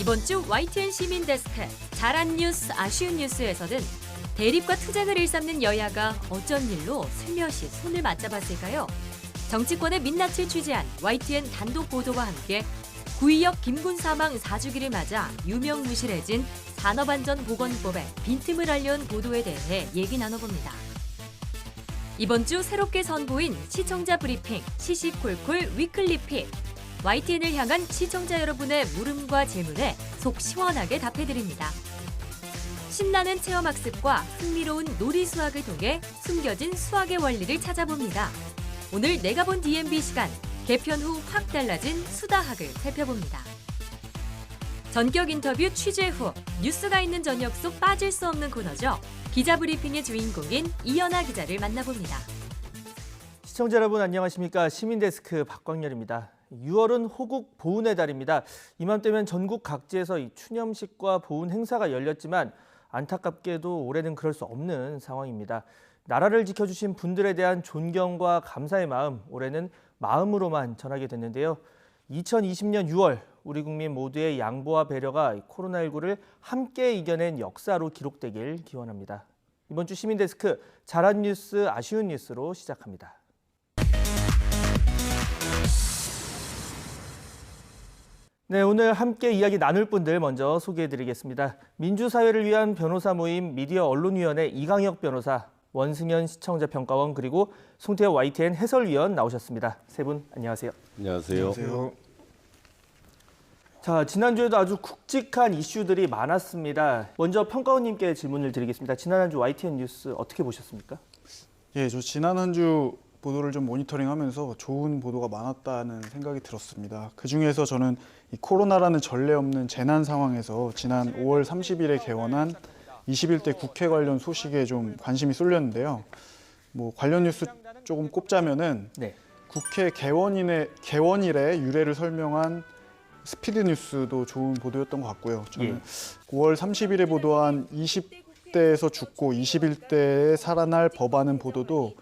이번 주 YTN 시민데스크 잘한 뉴스, 아쉬운 뉴스에서는 대립과 투쟁을 일삼는 여야가 어쩐 일로 슬며시 손을 맞잡았을까요? 정치권의 민낯을 취재한 YTN 단독 보도와 함께 구의역 김군 사망 4주기를 맞아 유명무실해진 산업안전보건법의 빈틈을 알려온 보도에 대해 얘기 나눠봅니다. 이번 주 새롭게 선보인 시청자 브리핑 시시콜콜 위클리픽. YTN을 향한 시청자 여러분의 물음과 질문에 속 시원하게 답해드립니다. 신나는 체험학습과 흥미로운 놀이수학을 통해 숨겨진 수학의 원리를 찾아봅니다. 오늘 내가 본 DMB 시간, 개편 후 확 달라진 수다학을 살펴봅니다. 전격 인터뷰 취재 후 뉴스가 있는 저녁 속 빠질 수 없는 코너죠. 기자 브리핑의 주인공인 이연아 기자를 만나봅니다. 시청자 여러분 안녕하십니까? 시민데스크 박광렬입니다. 6월은 호국 보훈의 달입니다. 이맘때면 전국 각지에서 이 추념식과 보훈 행사가 열렸지만 안타깝게도 올해는 그럴 수 없는 상황입니다. 나라를 지켜주신 분들에 대한 존경과 감사의 마음, 올해는 마음으로만 전하게 됐는데요. 2020년 6월 우리 국민 모두의 양보와 배려가 코로나19를 함께 이겨낸 역사로 기록되길 기원합니다. 이번 주 시민데스크 잘한 뉴스, 아쉬운 뉴스로 시작합니다. 네, 오늘 함께 이야기 나눌 분들 먼저 소개해드리겠습니다. 민주사회를 위한 변호사 모임 미디어 언론위원회 이강혁 변호사, 원승현 시청자평가원 그리고 송태호 YTN 해설위원 나오셨습니다. 세 분 안녕하세요. 안녕하세요. 안녕하세요. 자, 지난주에도 아주 굵직한 이슈들이 많았습니다. 먼저 평가원님께 질문을 드리겠습니다. 지난 한 주 YTN 뉴스 어떻게 보셨습니까? 예, 저 지난 한 주 보도를 좀 모니터링하면서 좋은 보도가 많았다는 생각이 들었습니다. 그중에서 저는 이 코로나라는 전례 없는 재난 상황에서 지난 5월 30일에 개원한 21대 국회 관련 소식에 좀 관심이 쏠렸는데요. 뭐 관련 뉴스 조금 꼽자면은 네. 국회 개원일의 유래를 설명한 스피드 뉴스도 좋은 보도였던 것 같고요. 저는 5월 30일에 보도한 20대에서 죽고 21대에 살아날 법안은 보도도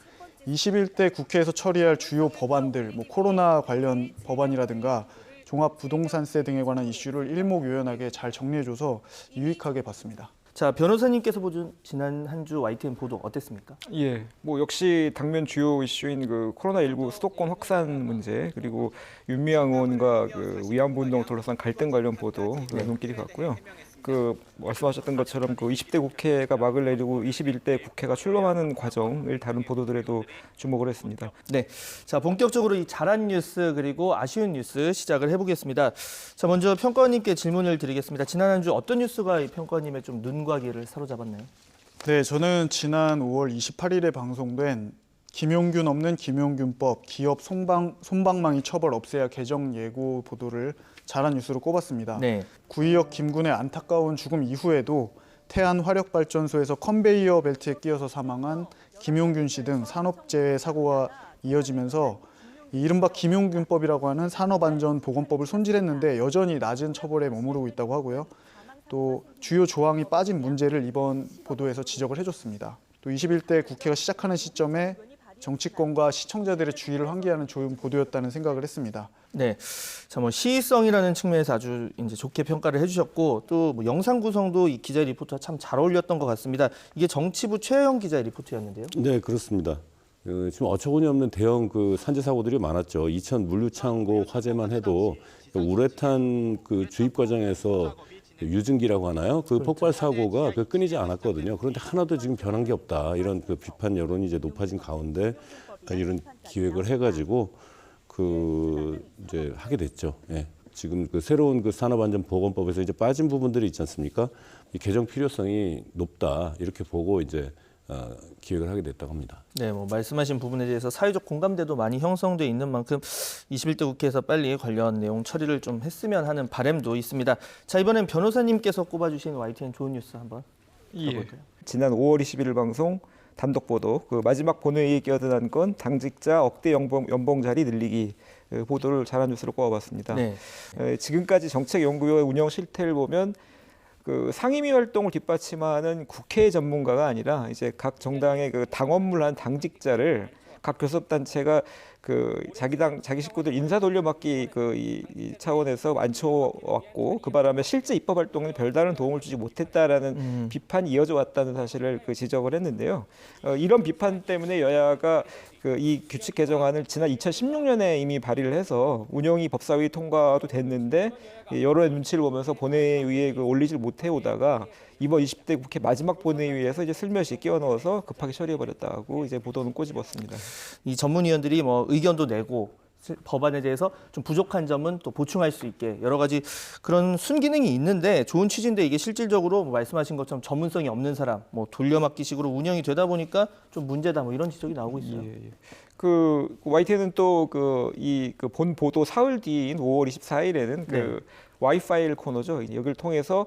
21대 국회에서 처리할 주요 법안들, 뭐 코로나 관련 법안이라든가 종합부동산세 등에 관한 이슈를 일목요연하게 잘 정리해줘서 유익하게 봤습니다. 자, 변호사님께서 보신 지난 한 주 YTN 보도 어땠습니까? 예, 뭐 역시 당면 주요 이슈인 그 코로나19 수도권 확산 문제 그리고 윤미향 의원과 그 위안부 운동 둘러싼 갈등 관련 보도 눈길이 갔고요. 그 말씀하셨던 것처럼 그 20대 국회가 막을 내리고 21대 국회가 출범하는 과정을 다룬 보도들에도 주목을 했습니다. 네, 자 본격적으로 이 잘한 뉴스 그리고 아쉬운 뉴스 시작을 해보겠습니다. 자, 먼저 평가원님께 질문을 드리겠습니다. 지난 한 주 어떤 뉴스가 이 평가원님의 좀 눈과 귀를 사로잡았나요? 네, 저는 지난 5월 28일에 방송된 김용균 없는 김용균법, 기업 솜방망이 처벌 없애야 개정 예고 보도를 잘한 뉴스로 꼽았습니다. 네. 구의역 김군의 안타까운 죽음 이후에도 태안 화력발전소에서 컨베이어 벨트에 끼어서 사망한 김용균 씨 등 산업재해 사고가 이어지면서 이른바 김용균법이라고 하는 산업안전보건법을 손질했는데 여전히 낮은 처벌에 머무르고 있다고 하고요. 또 주요 조항이 빠진 문제를 이번 보도에서 지적을 해줬습니다. 또 21대 국회가 시작하는 시점에 정치권과 시청자들의 주의를 환기하는 좋은 보도였다는 생각을 했습니다. 네, 자 뭐 시의성이라는 측면에서 아주 이제 좋게 평가를 해주셨고 또 뭐 영상 구성도 이 기자의 리포트와 참 잘 어울렸던 것 같습니다. 이게 정치부 최영 기자의 리포트였는데요. 네, 그렇습니다. 지금 어처구니 없는 대형 그 산재 사고들이 많았죠. 이천 물류창고 화재만 해도 우레탄 그 주입 과정에서 유증기라고 하나요? 그 폭발 사고가 그 끊이지 않았거든요. 그런데 하나도 지금 변한 게 없다. 이런 그 비판 여론이 이제 높아진 가운데 이런 기획을 해가지고 그 이제 하게 됐죠. 예. 지금 그 새로운 그 산업안전보건법에서 이제 빠진 부분들이 있지 않습니까? 이 개정 필요성이 높다 이렇게 보고 이제 기획을 하게 됐다고 합니다. 네, 뭐 말씀하신 부분에 대해서 사회적 공감대도 많이 형성돼 있는 만큼 21대 국회에서 빨리 관련 내용 처리를 좀 했으면 하는 바람도 있습니다. 자, 이번엔 변호사님께서 꼽아주신 YTN 좋은 뉴스 한번 들어볼까요? 지난 5월 21일 방송 단독 보도, 그 마지막 본회의에 끼어든 건 당직자 억대 연봉 자리 늘리기 보도를 잘한 뉴스로 꼽아봤습니다. 네. 지금까지 정책연구위의 운영 실태를 보면 그 상임위 활동을 뒷받침하는 국회 전문가가 아니라 이제 각 정당의 그 당원물한 당직자를 각 교섭단체가 그 자기 식구들 인사 돌려막기 이 차원에서 앉혀왔고 그 바람에 실제 입법 활동에 별다른 도움을 주지 못했다라는 비판이 이어져 왔다는 사실을 지적을 했는데요. 이런 비판 때문에 여야가 이 규칙 개정안을 지난 2016년에 이미 발의를 해서 운영위 법사위 통과도 됐는데 여론의 눈치를 보면서 본회의에 올리질 못해 오다가 이번 20대 국회 마지막 본회의에서 이제 슬며시 끼워 넣어서 급하게 처리해버렸다고 이제 보도는 꼬집었습니다. 이 전문위원들이 뭐 의견도 내고 법안에 대해서 좀 부족한 점은 또 보충할 수 있게 여러 가지 그런 순기능이 있는데 좋은 취지인데 이게 실질적으로 뭐 말씀하신 것처럼 전문성이 없는 사람, 뭐 돌려막기식으로 운영이 되다 보니까 좀 문제다 뭐 이런 지적이 나오고 있어요. 예. YTN은 또 본 보도 사흘 뒤인 5월 24일에는 네. 와이파일 코너죠. 여기를 통해서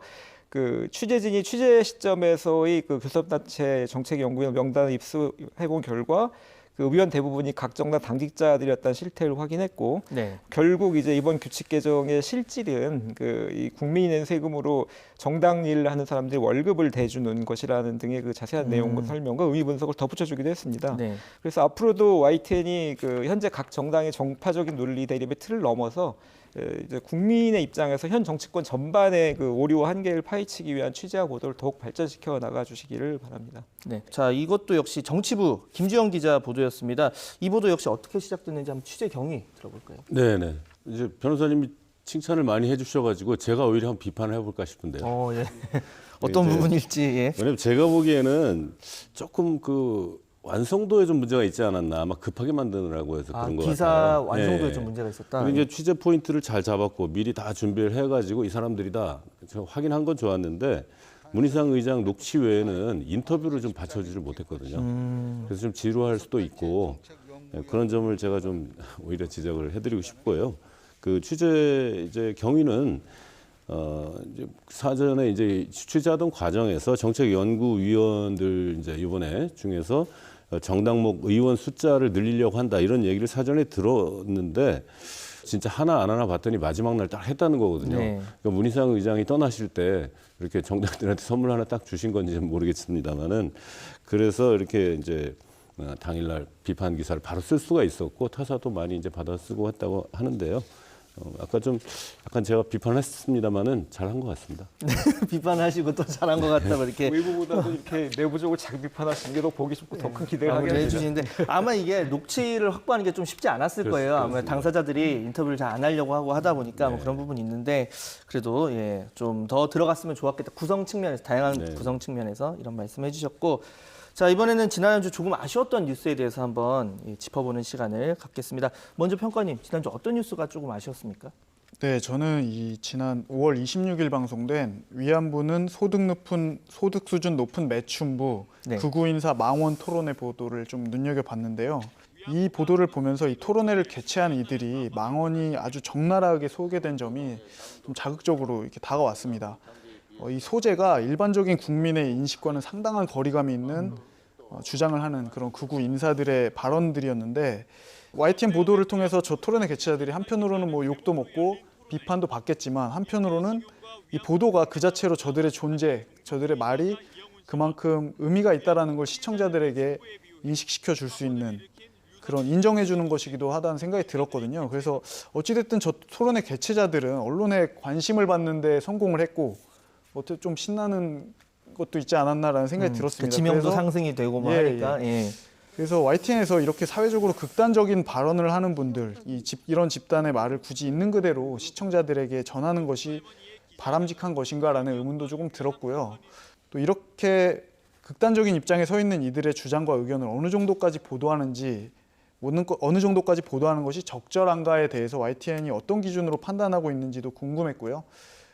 취재진이 취재 시점에서의 교섭단체 정책연구원 명단을 입수해본 결과 의원 대부분이 각 정당 당직자들이었다는 실태를 확인했고 네. 결국 이제 이번 규칙 개정의 실질은 이 국민이 낸 세금으로 정당 일을 하는 사람들이 월급을 대주는 것이라는 등의 자세한 내용 설명과 의미 분석을 덧붙여주기도 했습니다. 네. 그래서 앞으로도 YTN이 현재 각 정당의 정파적인 논리 대립의 틀을 넘어서 이제 국민의 입장에서 현 정치권 전반의 오류와 한계를 파헤치기 위한 취재와 보도를 더욱 발전시켜 나가 주시기를 바랍니다. 네. 자, 이것도 역시 정치부 김주영 기자 보도였습니다. 이 보도 역시 어떻게 시작됐는지 한번 취재 경위 들어볼까요? 네네. 이제 변호사님이 칭찬을 많이 해주셔가지고 제가 오히려 한번 비판을 해볼까 싶은데요. 예. 어떤 이제 부분일지. 예. 왜냐면 제가 보기에는 조금 완성도에 좀 문제가 있지 않았나. 아마 급하게 만드느라고 해서 그런 것 기사 같아요. 완성도에 예. 좀 문제가 있었다. 그리고 이제 취재 포인트를 잘 잡았고 미리 다 준비를 해가지고 이 사람들이다. 제가 확인한 건 좋았는데 문희상 의장 녹취 외에는 인터뷰를 좀 받쳐주질 못했거든요. 그래서 좀 지루할 수도 있고 그런 점을 제가 좀 오히려 지적을 해드리고 싶고요. 취재 이제 경위는 이제 사전에 이제 취재하던 과정에서 정책연구위원들 이제 이번에 중에서 정당목 의원 숫자를 늘리려고 한다 이런 얘기를 사전에 들었는데 진짜 하나 안 하나 봤더니 마지막 날 딱 했다는 거거든요. 네. 그러니까 문희상 의장이 떠나실 때 이렇게 정당들한테 선물 하나 딱 주신 건지는 모르겠습니다만은 그래서 이렇게 이제 당일날 비판 기사를 바로 쓸 수가 있었고 타사도 많이 이제 받아 쓰고 했다고 하는데요. 아까 좀 약간 제가 비판을 했습니다만은 잘한 것 같습니다. 비판하시고 또 잘한 것 같다고 이렇게 외부보다도 이렇게 내부적으로 자기 비판하시는 게 더 보기 쉽고 더 큰 기대를 하게 됩니다. 해주시는데 아마 이게 녹취를 확보하는 게 좀 쉽지 않았을 거예요. 아마 당사자들이 인터뷰를 잘 안 하려고 하고 하다 보니까 뭐 그런 부분이 있는데 그래도 좀 더 들어갔으면 좋았겠다. 구성 측면에서 다양한 구성 측면에서 이런 말씀해 주셨고 자 이번에는 지난 한 주 조금 아쉬웠던 뉴스에 대해서 한번 짚어보는 시간을 갖겠습니다. 먼저 평가님 지난주 어떤 뉴스가 조금 아쉬웠습니까? 네, 저는 지난 5월 26일 방송된 위안부는 소득 수준 높은 매춘부 네. 극우 인사 망원 토론회 보도를 좀 눈여겨봤는데요. 이 보도를 보면서 이 토론회를 개최한 이들이 망언이 아주 적나라하게 소개된 점이 좀 자극적으로 이렇게 다가왔습니다. 이 소재가 일반적인 국민의 인식과는 상당한 거리감이 있는 주장을 하는 그런 극우 인사들의 발언들이었는데 YTN 보도를 통해서 저 토론회 개최자들이 한편으로는 뭐 욕도 먹고 비판도 받겠지만 한편으로는 이 보도가 그 자체로 저들의 존재, 저들의 말이 그만큼 의미가 있다라는 걸 시청자들에게 인식시켜 줄 수 있는 그런 인정해 주는 것이기도 하다는 생각이 들었거든요. 그래서 어찌됐든 저 토론회 개최자들은 언론의 관심을 받는 데 성공을 했고 어떻게 좀 신나는 것도 있지 않았나라는 생각이 들었습니다. 지명도 그래서 상승이 되고 뭐 하니까 그래서 YTN에서 이렇게 사회적으로 극단적인 발언을 하는 분들, 이런 집단의 말을 굳이 있는 그대로 시청자들에게 전하는 것이 바람직한 것인가라는 의문도 조금 들었고요. 또 이렇게 극단적인 입장에 서 있는 이들의 주장과 의견을 어느 정도까지 보도하는지, 어느 정도까지 보도하는 것이 적절한가에 대해서 YTN이 어떤 기준으로 판단하고 있는지도 궁금했고요.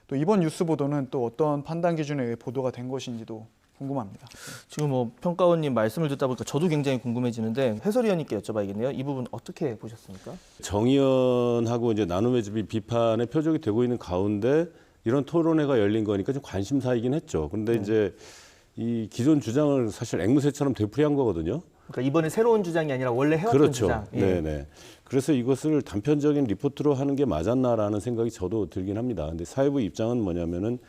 또 이번 뉴스 보도는 또 어떤 판단 기준에 의해 보도가 된 것인지도 궁금합니다. 지금 뭐 평가원님 말씀을 듣다 보니까 저도 굉장히 궁금해지는데 해설위원님께 여쭤봐야겠네요. 이 부분 어떻게 보셨습니까? 정의연하고 이제 나눔의 집이 비판의 표적이 되고 있는 가운데 이런 토론회가 열린 거니까 좀 관심사이긴 했죠. 그런데 이제 이 기존 주장을 사실 앵무새처럼 되풀이한 거거든요. 그러니까 이번에 새로운 주장이 아니라 원래 해왔던 그렇죠. 주장. 네네. 그래서 이것을 단편적인 리포트로 하는 게 맞았나라는 생각이 저도 들긴 합니다. 근데 사회부 입장은 뭐냐면은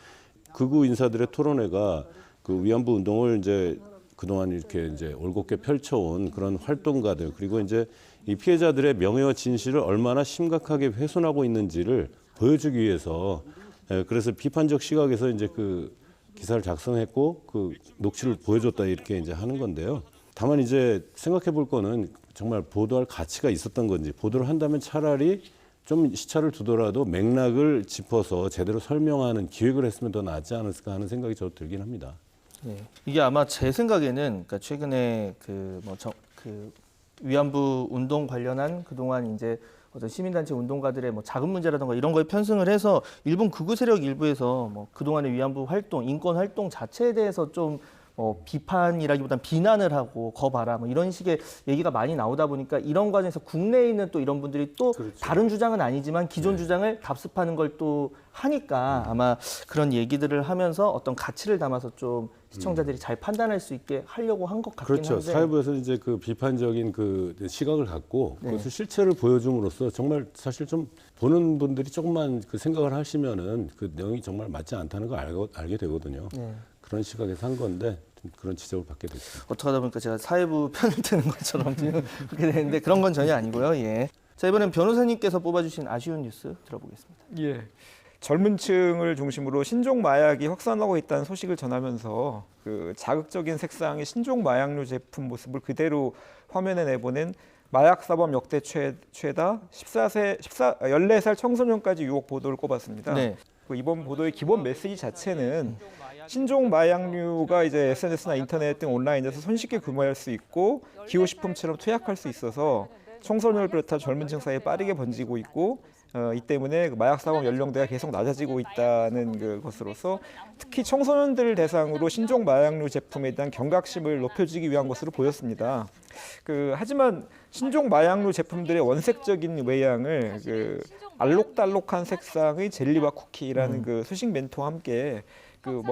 극우 인사들의 토론회가 그 위안부 운동을 이제 그동안 이렇게 이제 올곧게 펼쳐온 그런 활동가들 그리고 이제 이 피해자들의 명예와 진실을 얼마나 심각하게 훼손하고 있는지를 보여주기 위해서 그래서 비판적 시각에서 이제 그 기사를 작성했고 그 녹취를 보여줬다 이렇게 이제 하는 건데요. 다만 이제 생각해 볼 거는 정말 보도할 가치가 있었던 건지 보도를 한다면 차라리 좀 시차를 두더라도 맥락을 짚어서 제대로 설명하는 기획을 했으면 더 낫지 않았을까 하는 생각이 저도 들긴 합니다. 네. 이게 아마 제 생각에는 그러니까 최근에 위안부 운동 관련한 그동안 이제 어떤 시민단체 운동가들의 뭐 자금 문제라든가 이런 거에 편승을 해서 일본 극우 세력 일부에서 뭐 그동안의 위안부 활동, 인권 활동 자체에 대해서 좀 비판이라기보단 비난을 하고 거봐라 뭐 이런 식의 얘기가 많이 나오다 보니까 이런 과정에서 국내에 있는 또 이런 분들이 또 그렇죠. 다른 주장은 아니지만 기존 주장을 답습하는 걸 또 하니까 아마 그런 얘기들을 하면서 어떤 가치를 담아서 좀 시청자들이 잘 판단할 수 있게 하려고 한 것 같긴 그렇죠. 한데 사회부에서 이제 그 비판적인 그 시각을 갖고 네. 그것을 실체를 보여줌으로써 정말 사실 좀 보는 분들이 조금만 그 생각을 하시면은 그 내용이 정말 맞지 않다는 걸 알게 되거든요. 네. 그런 시각에서 한 건데 좀 그런 지적을 받게 됐습니다. 어떻게 하다 보니까 제가 사회부 편을 드는 것처럼 지금 그렇게 되는데 그런 건 전혀 아니고요. 예. 자, 이번엔 변호사님께서 뽑아주신 아쉬운 뉴스 들어보겠습니다. 예. 젊은 층을 중심으로 신종 마약이 확산하고 있다는 소식을 전하면서 그 자극적인 색상의 신종 마약류 제품 모습을 그대로 화면에 내보낸 마약 사범 역대 최다 14살 청소년까지 유혹 보도를 꼽았습니다. 네. 이번 보도의 기본 메시지 자체는 신종 마약류가 이제 SNS나 인터넷 등 온라인에서 손쉽게 구매할 수 있고 기호식품처럼 투약할 수 있어서 청소년을 비롯한 젊은 층 사이에 빠르게 번지고 있고 이 때문에 마약 사범 연령대가 계속 낮아지고 있다는 것으로서 특히 청소년들 대상으로 신종 마약류 제품에 대한 경각심을 높여주기 위한 것으로 보였습니다. 하지만 신종 마약류 제품들의 원색적인 외양을 알록달록한 색상의 젤리와 쿠키라는 그 수식 멘트와 함께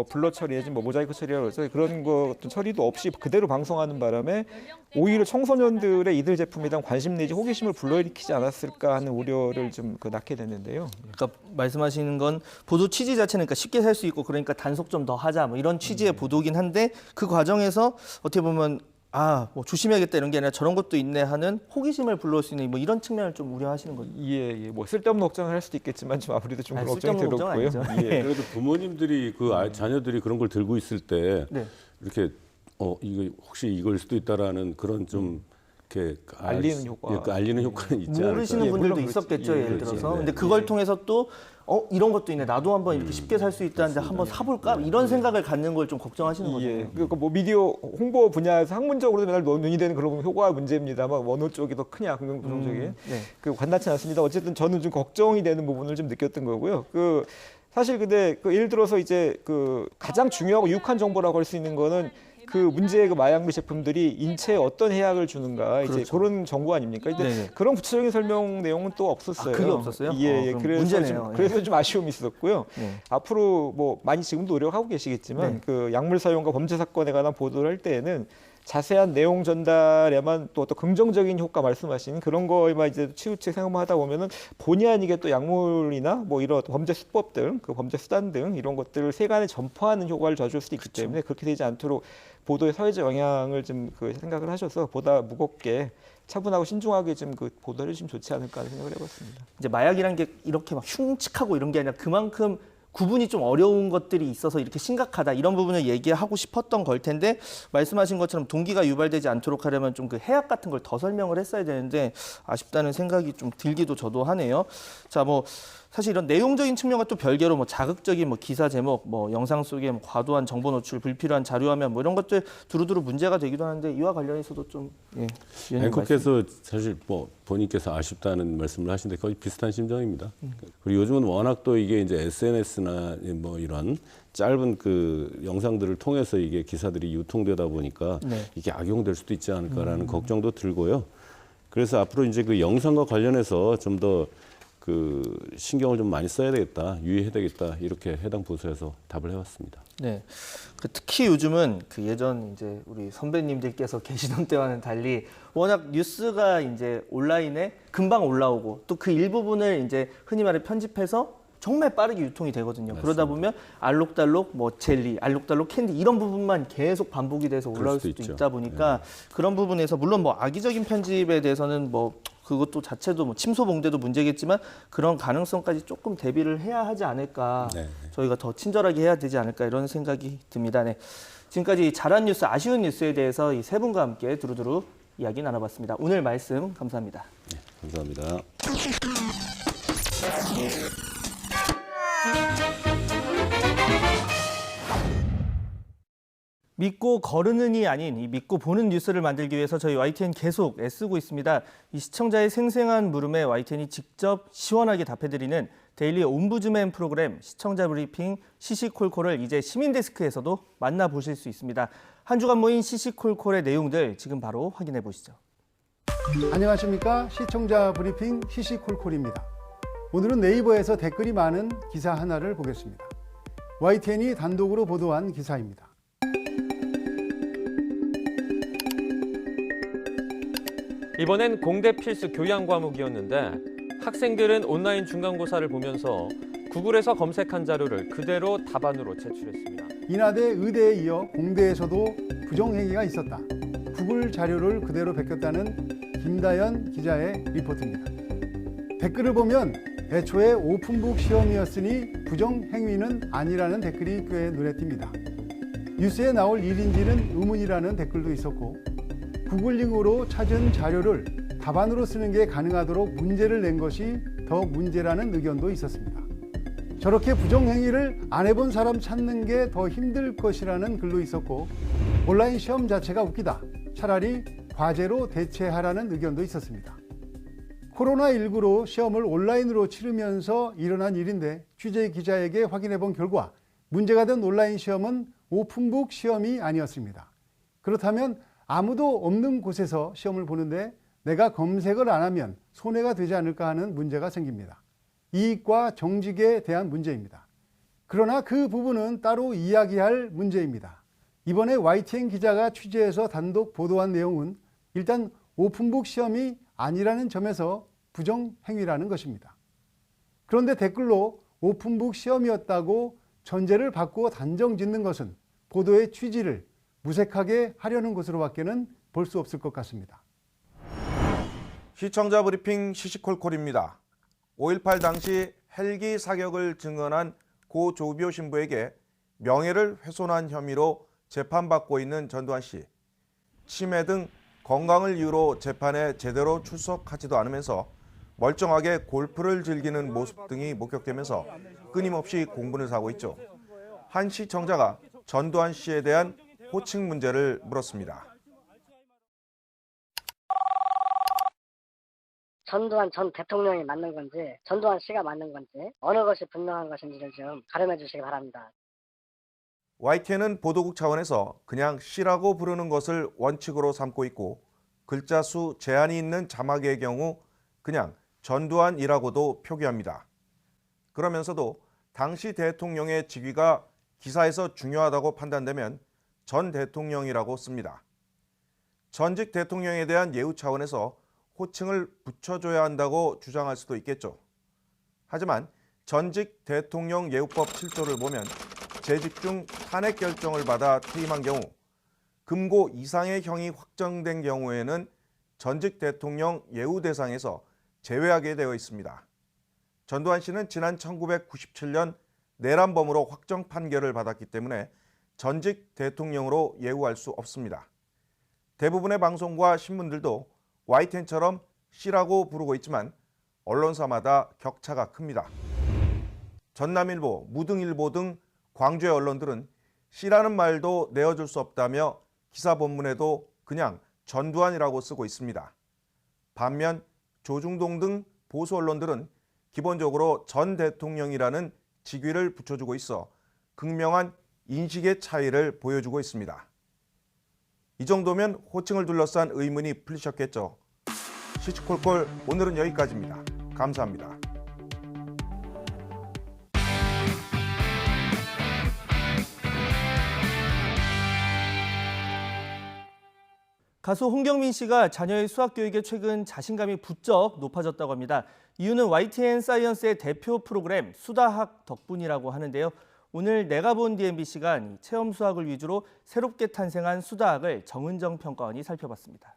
블러 처리해진 모자이크 처리라고 그러죠. 그런 것 처리도 없이 그대로 방송하는 바람에 오히려 청소년들의 이들 제품에 대한 관심 내지 호기심을 불러일으키지 않았을까 하는 우려를 좀 낳게 됐는데요. 그러니까 말씀하시는 건 보도 취지 자체는 그러니까 쉽게 살 수 있고 그러니까 단속 좀 더 하자 뭐 이런 취지의 보도긴 한데 그 과정에서 어떻게 보면 뭐 조심해야겠다 이런 게 아니라 저런 것도 있네 하는 호기심을 불러올 수 있는 뭐 이런 측면을 좀 우려하시는 거죠. 예. 쓸데없는 걱정을 할 수도 있겠지만 좀 아무래도 좀 그런 걱정이 쓸데없는 걱정은 들었고요. 아니죠. 예. 그래도 부모님들이 자녀들이 그런 걸 들고 있을 때 네. 이렇게 이거 혹시 이걸 수도 있다라는 그런 좀 이렇게 알리는 효과. 알리는 효과는 있지 않을까. 모르시는 분들도 물론 있었겠죠. 그렇지. 예를 그렇지. 들어서. 네. 근데 그걸 통해서 또 이런 것도 있네. 나도 한번 이렇게 쉽게 살 수 있다는데 한번 사볼까? 이런 생각을 갖는 걸 좀 걱정하시는 거죠. 예. 미디어 홍보 분야에서 학문적으로도 맨날 논의 되는 그런 효과 문제입니다만 어느 쪽이 더 크냐 긍정적인 네. 관닿지 않습니다. 어쨌든 저는 좀 걱정이 되는 부분을 좀 느꼈던 거고요. 사실 근데 예를 들어서 이제 가장 중요하고 유익한 정보라고 할 수 있는 거는 문제의 마약류 제품들이 인체에 어떤 해악을 주는가 이제 그렇죠. 그런 정보 아닙니까? 근데 네네. 그런 구체적인 설명 내용은 또 없었어요. 그게 없었어요? 예. 그럼 그래서 문제네요. 그래서 좀 아쉬움이 있었고요. 네. 앞으로 많이 지금도 노력하고 계시겠지만 약물 사용과 범죄 사건에 관한 보도를 할 때에는 자세한 내용 전달에만 또 어떤 긍정적인 효과 말씀하신 그런 거에만 이제 치우치게 생각만 하다 보면은 본의 아니게 또 약물이나 이런 범죄 수법 등 범죄 수단 등 이런 것들을 세간에 전파하는 효과를 저줄 수도 있기 때문에 그렇게 되지 않도록 보도의 사회적 영향을 좀 생각을 하셔서 보다 무겁게 차분하고 신중하게 좀 보도를 해주시면 좋지 않을까 하는 생각을 해봤습니다. 이제 마약이란 게 이렇게 막 흉측하고 이런 게 아니라 그만큼 구분이 좀 어려운 것들이 있어서 이렇게 심각하다 이런 부분을 얘기하고 싶었던 걸 텐데 말씀하신 것처럼 동기가 유발되지 않도록 하려면 좀 해악 같은 걸 더 설명을 했어야 되는데 아쉽다는 생각이 좀 들기도 저도 하네요. 자, 사실 이런 내용적인 측면과 또 별개로 자극적인 기사 제목, 영상 속에 과도한 정보 노출, 불필요한 자료화면 이런 것들 두루두루 문제가 되기도 하는데 이와 관련해서도 좀 앵커께서 사실 본인께서 아쉽다는 말씀을 하시는데 거의 비슷한 심정입니다. 그리고 요즘은 워낙 또 이게 이제 SNS나 이런 짧은 영상들을 통해서 이게 기사들이 유통되다 보니까 이게 악용될 수도 있지 않을까라는 걱정도 들고요. 그래서 앞으로 이제 영상과 관련해서 좀 더 신경을 좀 많이 써야 되겠다, 유의해야 되겠다 이렇게 해당 부서에서 답을 해왔습니다. 네. 특히 요즘은 예전 이제 우리 선배님들께서 계시던 때와는 달리 워낙 뉴스가 이제 온라인에 금방 올라오고 또 그 일부분을 이제 흔히 말해 편집해서 정말 빠르게 유통이 되거든요. 맞습니다. 그러다 보면 알록달록 뭐 젤리, 알록달록 캔디 이런 부분만 계속 반복이 돼서 그럴 올라올 수도 수도 있죠. 있다 보니까 그런 부분에서 물론 뭐 악의적인 편집에 대해서는 뭐 그것도 자체도 뭐 침소봉대도 문제겠지만 그런 가능성까지 조금 대비를 해야 하지 않을까. 네. 저희가 더 친절하게 해야 되지 않을까 이런 생각이 듭니다. 네. 지금까지 잘한 뉴스, 아쉬운 뉴스에 대해서 이 세 분과 함께 두루두루 이야기 나눠봤습니다. 오늘 말씀 감사합니다. 네, 감사합니다. 믿고 거르는이 아닌 이 믿고 보는 뉴스를 만들기 위해서 저희 YTN 계속 애쓰고 있습니다. 이 시청자의 생생한 물음에 YTN이 직접 시원하게 답해드리는 데일리 옴부즈맨 프로그램 시청자 브리핑 시시콜콜을 이제 시민데스크에서도 만나보실 수 있습니다. 한 주간 모인 시시콜콜의 내용들 지금 바로 확인해 보시죠. 안녕하십니까. 시청자 브리핑 시시콜콜입니다. 오늘은 네이버에서 댓글이 많은 기사 하나를 보겠습니다. YTN이 단독으로 보도한 기사입니다. 이번엔 공대 필수 교양 과목이었는데 학생들은 온라인 중간고사를 보면서 구글에서 검색한 자료를 그대로 답안으로 제출했습니다. 인하대, 의대에 이어 공대에서도 부정행위가 있었다. 구글 자료를 그대로 베꼈다는 김다연 기자의 리포트입니다. 댓글을 보면 애초에 오픈북 시험이었으니 부정행위는 아니라는 댓글이 꽤 눈에 띕니다. 뉴스에 나올 일인지는 의문이라는 댓글도 있었고 구글링으로 찾은 자료를 답안으로 쓰는 게 가능하도록 문제를 낸 것이 더 문제라는 의견도 있었습니다. 저렇게 부정행위를 안 해본 사람 찾는 게 더 힘들 것이라는 글도 있었고 온라인 시험 자체가 웃기다. 차라리 과제로 대체하라는 의견도 있었습니다. 코로나19로 시험을 온라인으로 치르면서 일어난 일인데 취재 기자에게 확인해 본 결과 문제가 된 온라인 시험은 오픈북 시험이 아니었습니다. 그렇다면 아무도 없는 곳에서 시험을 보는데 내가 검색을 안 하면 손해가 되지 않을까 하는 문제가 생깁니다. 이익과 정직에 대한 문제입니다. 그러나 그 부분은 따로 이야기할 문제입니다. 이번에 YTN 기자가 취재해서 단독 보도한 내용은 일단 오픈북 시험이 아니라는 점에서 부정행위라는 것입니다. 그런데 댓글로 오픈북 시험이었다고 전제를 바꾸어 단정 짓는 것은 보도의 취지를 무색하게 하려는 것으로밖에는 볼 수 없을 것 같습니다. 시청자 브리핑 시시콜콜입니다. 5.18 당시 헬기 사격을 증언한 고 조비오 신부에게 명예를 훼손한 혐의로 재판받고 있는 전두환 씨. 치매 등 건강을 이유로 재판에 제대로 출석하지도 않으면서 멀쩡하게 골프를 즐기는 모습 등이 목격되면서 끊임없이 공분을 사고 있죠. 한 시청자가 전두환 씨에 대한 호칭 문제를 물었습니다. 전두환 전 대통령이 맞는 건지 전두환 씨가 맞는 건지 어느 것이 분명한 것인지를 좀 가름해 주시기 바랍니다. YTN은 보도국 차원에서 그냥 씨라고 부르는 것을 원칙으로 삼고 있고 글자 수 제한이 있는 자막의 경우 그냥 전두환이라고도 표기합니다. 그러면서도 당시 대통령의 직위가 기사에서 중요하다고 판단되면 전 대통령이라고 씁니다. 전직 대통령에 대한 예우 차원에서 호칭을 붙여줘야 한다고 주장할 수도 있겠죠. 하지만 전직 대통령 예우법 7조를 보면 재직 중 탄핵 결정을 받아 퇴임한 경우 금고 이상의 형이 확정된 경우에는 전직 대통령 예우 대상에서 제외하게 되어 있습니다. 전두환 씨는 지난 1997년 내란범으로 확정 판결을 받았기 때문에 전직 대통령으로 예우할 수 없습니다. 대부분의 방송과 신문들도 YTN처럼 씨라고 부르고 있지만 언론사마다 격차가 큽니다. 전남일보, 무등일보 등 광주의 언론들은 씨라는 말도 내어줄 수 없다며 기사 본문에도 그냥 전두환이라고 쓰고 있습니다. 반면 조중동 등 보수 언론들은 기본적으로 전 대통령이라는 직위를 붙여주고 있어 극명한 인식의 차이를 보여주고 있습니다. 이 정도면 호칭을 둘러싼 의문이 풀리셨겠죠. 시시콜콜 오늘은 여기까지입니다. 감사합니다. 가수 홍경민 씨가 자녀의 수학 교육에 최근 자신감이 부쩍 높아졌다고 합니다. 이유는 YTN 사이언스의 대표 프로그램 수다학 덕분이라고 하는데요. 오늘 내가 본 DMB 시간 체험 수학을 위주로 새롭게 탄생한 수다학을 정은정 평가원이 살펴봤습니다.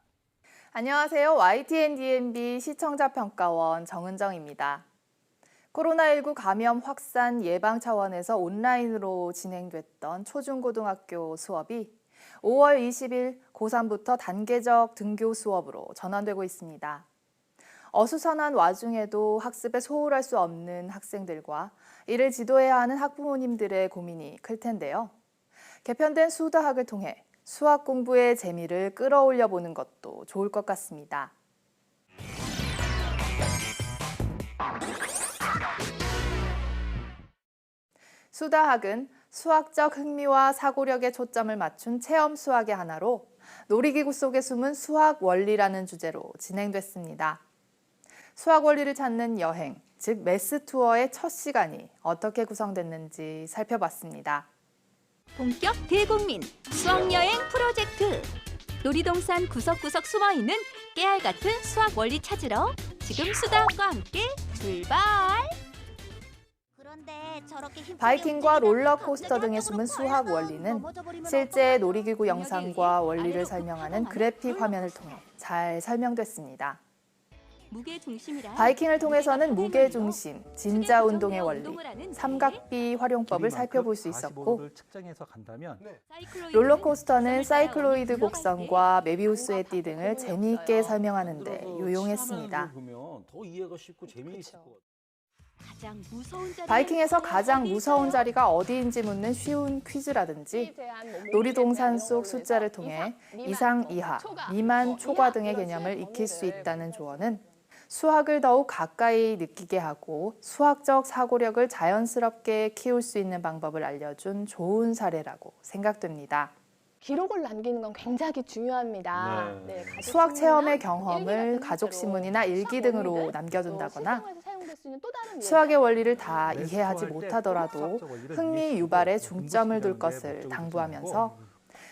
안녕하세요. YTN DMB 시청자 평가원 정은정입니다. 코로나19 감염 확산 예방 차원에서 온라인으로 진행됐던 초중고등학교 수업이 5월 20일 고3부터 단계적 등교 수업으로 전환되고 있습니다. 어수선한 와중에도 학습에 소홀할 수 없는 학생들과 이를 지도해야 하는 학부모님들의 고민이 클 텐데요. 개편된 수다학을 통해 수학 공부의 재미를 끌어올려 보는 것도 좋을 것 같습니다. 수다학은 수학적 흥미와 사고력에 초점을 맞춘 체험 수학의 하나로 놀이기구 속에 숨은 수학 원리라는 주제로 진행됐습니다. 수학 원리를 찾는 여행, 즉 메스 투어의 첫 시간이 어떻게 구성됐는지 살펴봤습니다. 본격 대국민 수학여행 프로젝트. 놀이동산 구석구석 숨어있는 깨알 같은 수학 원리 찾으러 지금 수다학과 함께 출발! 바이킹과 롤러코스터 등에 숨은 수학 원리는 실제 놀이기구 영상과 원리를 설명하는 그래픽 화면을 통해 잘 설명됐습니다. 바이킹을 통해서는 무게중심, 진자 운동의 원리, 삼각비 활용법을 살펴볼 수 있었고, 롤러코스터는 사이클로이드 곡선과 메비우스의 띠 등을 재미있게 설명하는 데 유용했습니다. 바이킹에서 가장 무서운 자리가 어디인지 묻는 쉬운 퀴즈라든지 놀이동산 속 숫자를 통해 이상, 이하, 미만, 초과 등의 개념을 익힐 수 있다는 조언은 수학을 더욱 가까이 느끼게 하고 수학적 사고력을 자연스럽게 키울 수 있는 방법을 알려준 좋은 사례라고 생각됩니다. 기록을 남기는 건 굉장히 중요합니다. 수학 체험의 경험을 가족신문이나 일기 등으로 남겨둔다거나 수학의 원리를 다 이해하지 못하더라도 흥미 유발에 중점을 둘 것을 당부하면서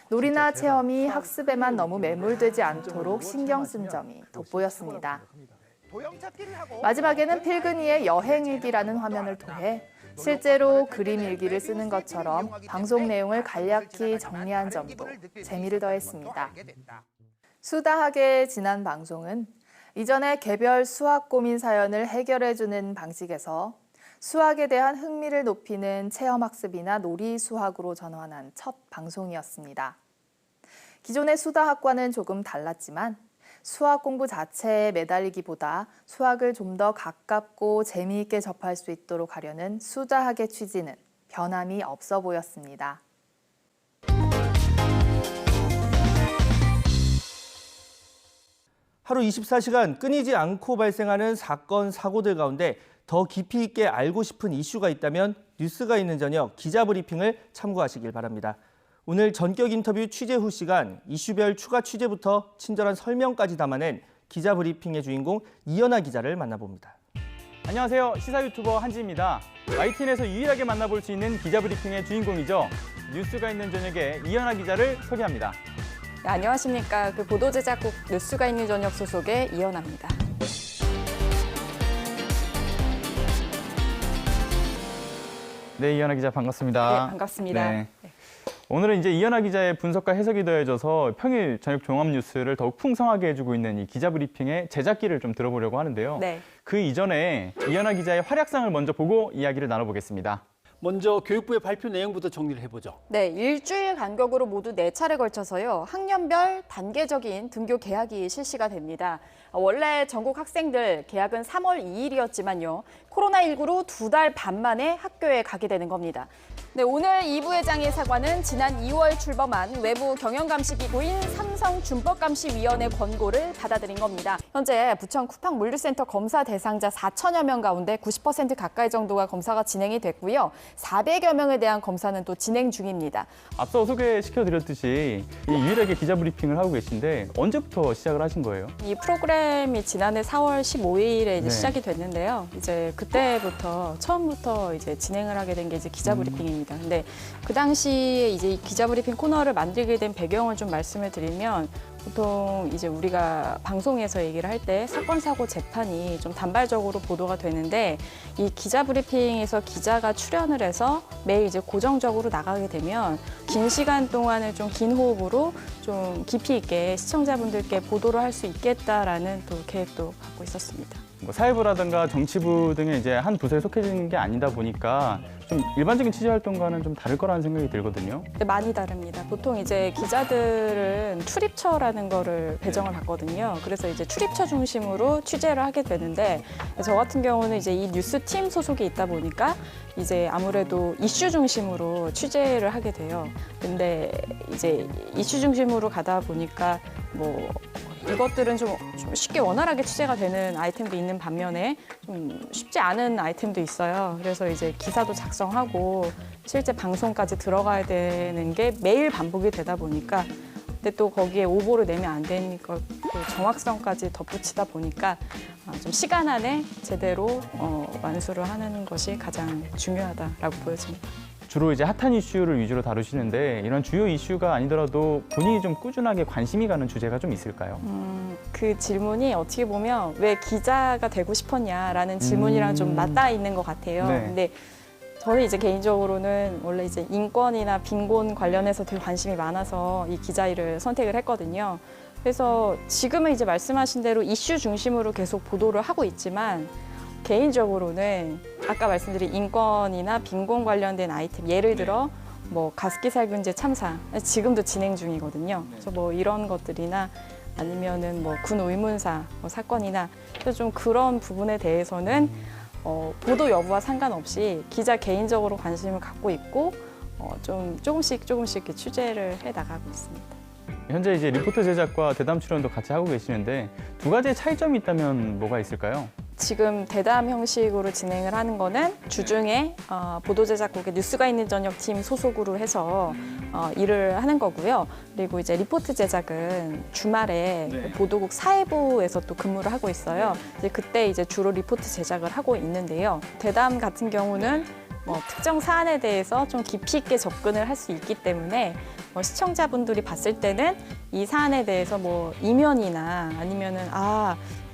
놀이나 체험이 학습에만 너무 매몰되지 않도록 신경 쓴 점이 돋보였습니다. 마지막에는 필근이의 여행일기라는 화면을 통해 실제로 그림 일기를 쓰는 것처럼 방송 내용을 간략히 정리한 점도 재미를 더했습니다. 수다학의 지난 방송은 이전에 개별 수학 고민 사연을 해결해주는 방식에서 수학에 대한 흥미를 높이는 체험학습이나 놀이 수학으로 전환한 첫 방송이었습니다. 기존의 수다학과는 조금 달랐지만 수학 공부 자체에 매달리기보다 수학을 좀 더 가깝고 재미있게 접할 수 있도록 하려는 수다학의 취지는 변함이 없어 보였습니다. 하루 24시간 끊이지 않고 발생하는 사건, 사고들 가운데 더 깊이 있게 알고 싶은 이슈가 있다면 뉴스가 있는 저녁 기자 브리핑을 참고하시길 바랍니다. 오늘 전격 인터뷰 취재 후 시간 이슈별 추가 취재부터 친절한 설명까지 담아낸 기자 브리핑의 주인공 이연아 기자를 만나봅니다. 안녕하세요. 시사 유튜버 한지입니다. YTN에서 유일하게 만나볼 수 있는 기자 브리핑의 주인공이죠. 뉴스가 있는 저녁에 이연아 기자를 소개합니다. 네, 안녕하십니까. 보도제작국 뉴스가 있는 저녁 소속의 이연아입니다. 네, 이연아 기자 반갑습니다. 네, 반갑습니다. 네. 오늘은 이제 이연아 기자의 분석과 해석이 더해져서 평일 저녁 종합 뉴스를 더욱 풍성하게 해주고 있는 이 기자 브리핑의 제작기를 좀 들어보려고 하는데요. 네. 그 이전에 이연아 기자의 활약상을 먼저 보고 이야기를 나눠보겠습니다. 먼저 교육부의 발표 내용부터 정리를 해보죠. 네, 일주일 간격으로 모두 4차례 걸쳐서요. 학년별 단계적인 등교 개학이 실시가 됩니다. 원래 전국 학생들 개학은 3월 2일이었지만요. 코로나19로 2달 반 만에 학교에 가게 되는 겁니다. 네, 오늘 이 부회장의 사과는 지난 2월 출범한 외부 경영감시기구인 삼성준법감시위원회 권고를 받아들인 겁니다. 현재 부천 쿠팡 물류센터 검사 대상자 4천여 명 가운데 90% 가까이 정도가 검사가 진행이 됐고요. 400여 명에 대한 검사는 또 진행 중입니다. 앞서 소개시켜드렸듯이 유일하게 기자 브리핑을 하고 계신데 언제부터 시작을 하신 거예요? 이 프로그램이 지난해 4월 15일에 이제 시작이 됐는데요. 이제 그때부터 처음부터 이제 진행을 하게 된 게 이제 기자 브리핑입니다. 근데 그 당시에 이제 이 기자 브리핑 코너를 만들게 된 배경을 좀 말씀을 드리면 보통 이제 우리가 방송에서 얘기를 할 때 사건, 사고, 재판이 좀 단발적으로 보도가 되는데 이 기자 브리핑에서 기자가 출연을 해서 매일 이제 고정적으로 나가게 되면 긴 시간 동안을 좀 긴 호흡으로 좀 깊이 있게 시청자분들께 보도를 할 수 있겠다라는 또 계획도 갖고 있었습니다. 뭐 사회부라든가 정치부 등의 이제 한 부서에 속해지는 게 아니다 보니까 좀 일반적인 취재 활동과는 좀 다를 거라는 생각이 들거든요. 네, 많이 다릅니다. 보통 이제 기자들은 출입처라는 거를 배정을 받거든요. 그래서 이제 출입처 중심으로 취재를 하게 되는데 저 같은 경우는 이제 이 뉴스팀 소속이 있다 보니까 이제 아무래도 이슈 중심으로 취재를 하게 돼요. 근데 이제 이슈 중심으로 가다 보니까 뭐 이것들은 좀 쉽게 원활하게 취재가 되는 아이템도 있는 반면에 좀 쉽지 않은 아이템도 있어요. 그래서 이제 기사도 작성하고 실제 방송까지 들어가야 되는 게 매일 반복이 되다 보니까 근데 또 거기에 오보를 내면 안 되니까 또 정확성까지 덧붙이다 보니까 좀 시간 안에 제대로 완수를 하는 것이 가장 중요하다라고 보여집니다. 주로 이제 핫한 이슈를 위주로 다루시는데 이런 주요 이슈가 아니더라도 본인이 좀 꾸준하게 관심이 가는 주제가 좀 있을까요? 그 질문이 어떻게 보면 왜 기자가 되고 싶었냐라는 질문이랑 좀 맞닿아 있는 것 같아요. 네. 근데 저는 이제 개인적으로는 원래 이제 인권이나 빈곤 관련해서 되게 관심이 많아서 이 기자 일을 선택을 했거든요. 그래서 지금은 이제 말씀하신 대로 이슈 중심으로 계속 보도를 하고 있지만 개인적으로는 아까 말씀드린 인권이나 빈곤 관련된 아이템, 예를 들어 뭐 가습기 살균제 참사, 지금도 진행 중이거든요. 그래서 뭐 이런 것들이나 아니면은 뭐 군 의문사 뭐 사건이나 좀 그런 부분에 대해서는 보도 여부와 상관없이 기자 개인적으로 관심을 갖고 있고 좀 조금씩 이렇게 취재를 해 나가고 있습니다. 현재 이제 리포트 제작과 대담 출연도 같이 하고 계시는데 두 가지의 차이점이 있다면 뭐가 있을까요? 지금 대담 형식으로 진행을 하는 거는 주중에 보도제작국의 뉴스가 있는 저녁 팀 소속으로 해서 일을 하는 거고요. 그리고 이제 리포트 제작은 주말에 보도국 사회부에서 또 근무를 하고 있어요. 이제 그때 이제 주로 리포트 제작을 하고 있는데요. 대담 같은 경우는 뭐 특정 사안에 대해서 좀 깊이 있게 접근을 할 수 있기 때문에 시청자분들이 봤을 때는 이 사안에 대해서 뭐 이면이나 아니면은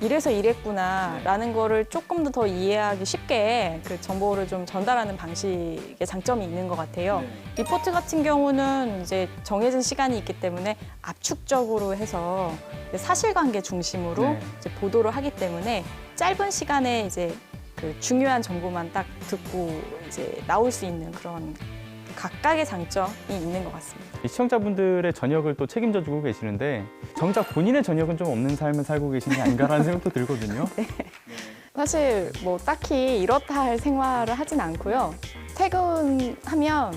이래서 이랬구나라는 거를 조금 더 이해하기 쉽게 그 정보를 좀 전달하는 방식의 장점이 있는 것 같아요. 리포트 같은 경우는 이제 정해진 시간이 있기 때문에 압축적으로 해서 사실관계 중심으로 이제 보도를 하기 때문에 짧은 시간에 이제 그 중요한 정보만 딱 듣고 이제 나올 수 있는 그런 각각의 장점이 있는 것 같습니다. 시청자분들의 저녁을 또 책임져주고 계시는데 정작 본인의 저녁은 좀 없는 삶을 살고 계신 게 아닌가라는 생각도 들거든요. 네. 사실 뭐 딱히 이렇다 할 생활을 하진 않고요. 퇴근하면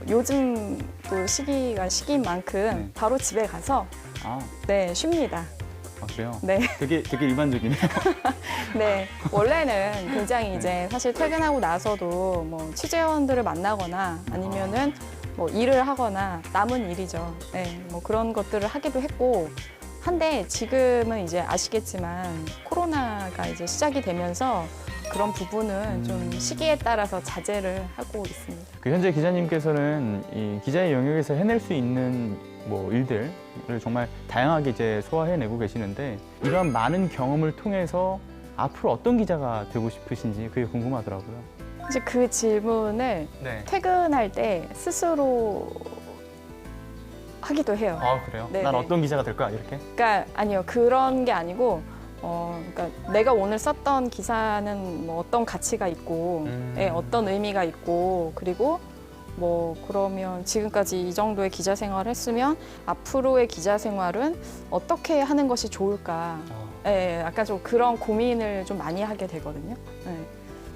요즘 또 시기인 만큼 바로 집에 가서 쉽니다. 그래요? 네. 되게 일반적이네요. 네. 원래는 굉장히 이제 사실 퇴근하고 나서도 뭐 취재원들을 만나거나 아니면은 뭐 일을 하거나 남은 일이죠. 네. 뭐 그런 것들을 하기도 했고 한데 지금은 이제 아시겠지만 코로나가 이제 시작이 되면서 그런 부분은 좀 시기에 따라서 자제를 하고 있습니다. 현재 기자님께서는 이 기자의 영역에서 해낼 수 있는 뭐 일들을 정말 다양하게 이제 소화해내고 계시는데 이러한 많은 경험을 통해서 앞으로 어떤 기자가 되고 싶으신지 그게 궁금하더라고요. 이제 그 질문을 퇴근할 때 스스로 하기도 해요. 그래요? 네네. 난 어떤 기자가 될까 이렇게? 그러니까 아니요, 그런 게 아니고 그러니까 내가 오늘 썼던 기사는 뭐 어떤 가치가 있고 어떤 의미가 있고 그리고 뭐 그러면 지금까지 이 정도의 기자 생활을 했으면 앞으로의 기자 생활은 어떻게 하는 것이 좋을까? 약간 좀 그런 고민을 좀 많이 하게 되거든요.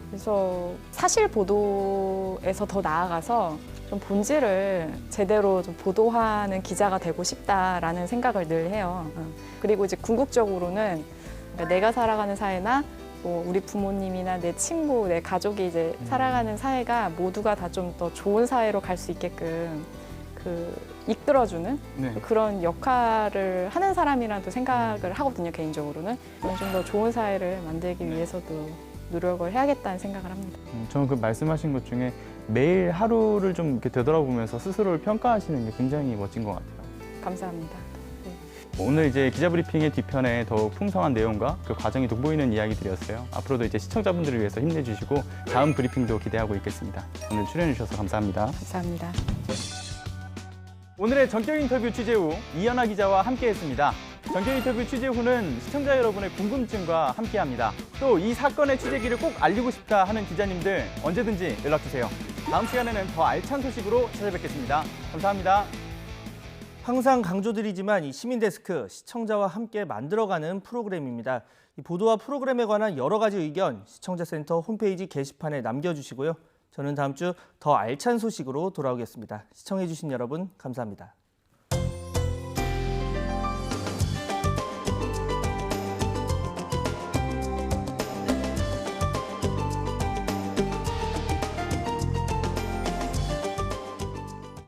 그래서 사실 보도에서 더 나아가서 좀 본질을 제대로 좀 보도하는 기자가 되고 싶다라는 생각을 늘 해요. 그리고 이제 궁극적으로는 그러니까 내가 살아가는 사회나 뭐 우리 부모님이나 내 친구, 내 가족이 이제 살아가는 사회가 모두가 다 좀 더 좋은 사회로 갈 수 있게끔 이끌어주는 그런 역할을 하는 사람이라도 생각을 하거든요, 개인적으로는. 좀 더 좋은 사회를 만들기 위해서도 노력을 해야겠다는 생각을 합니다. 저는 그 말씀하신 것 중에 매일 하루를 좀 이렇게 되돌아보면서 스스로를 평가하시는 게 굉장히 멋진 것 같아요. 감사합니다. 오늘 이제 기자브리핑의 뒤편에 더욱 풍성한 내용과 그 과정이 돋보이는 이야기들이었어요. 앞으로도 이제 시청자분들을 위해서 힘내주시고 다음 브리핑도 기대하고 있겠습니다. 오늘 출연해 주셔서 감사합니다. 감사합니다. 오늘의 전격 인터뷰 취재 후 이연아 기자와 함께했습니다. 전격 인터뷰 취재 후는 시청자 여러분의 궁금증과 함께합니다. 또 이 사건의 취재기를 꼭 알리고 싶다 하는 기자님들 언제든지 연락주세요. 다음 시간에는 더 알찬 소식으로 찾아뵙겠습니다. 감사합니다. 항상 강조드리지만 이 시민데스크 시청자와 함께 만들어가는 프로그램입니다. 이 보도와 프로그램에 관한 여러 가지 의견 시청자센터 홈페이지 게시판에 남겨주시고요. 저는 다음 주 더 알찬 소식으로 돌아오겠습니다. 시청해주신 여러분 감사합니다.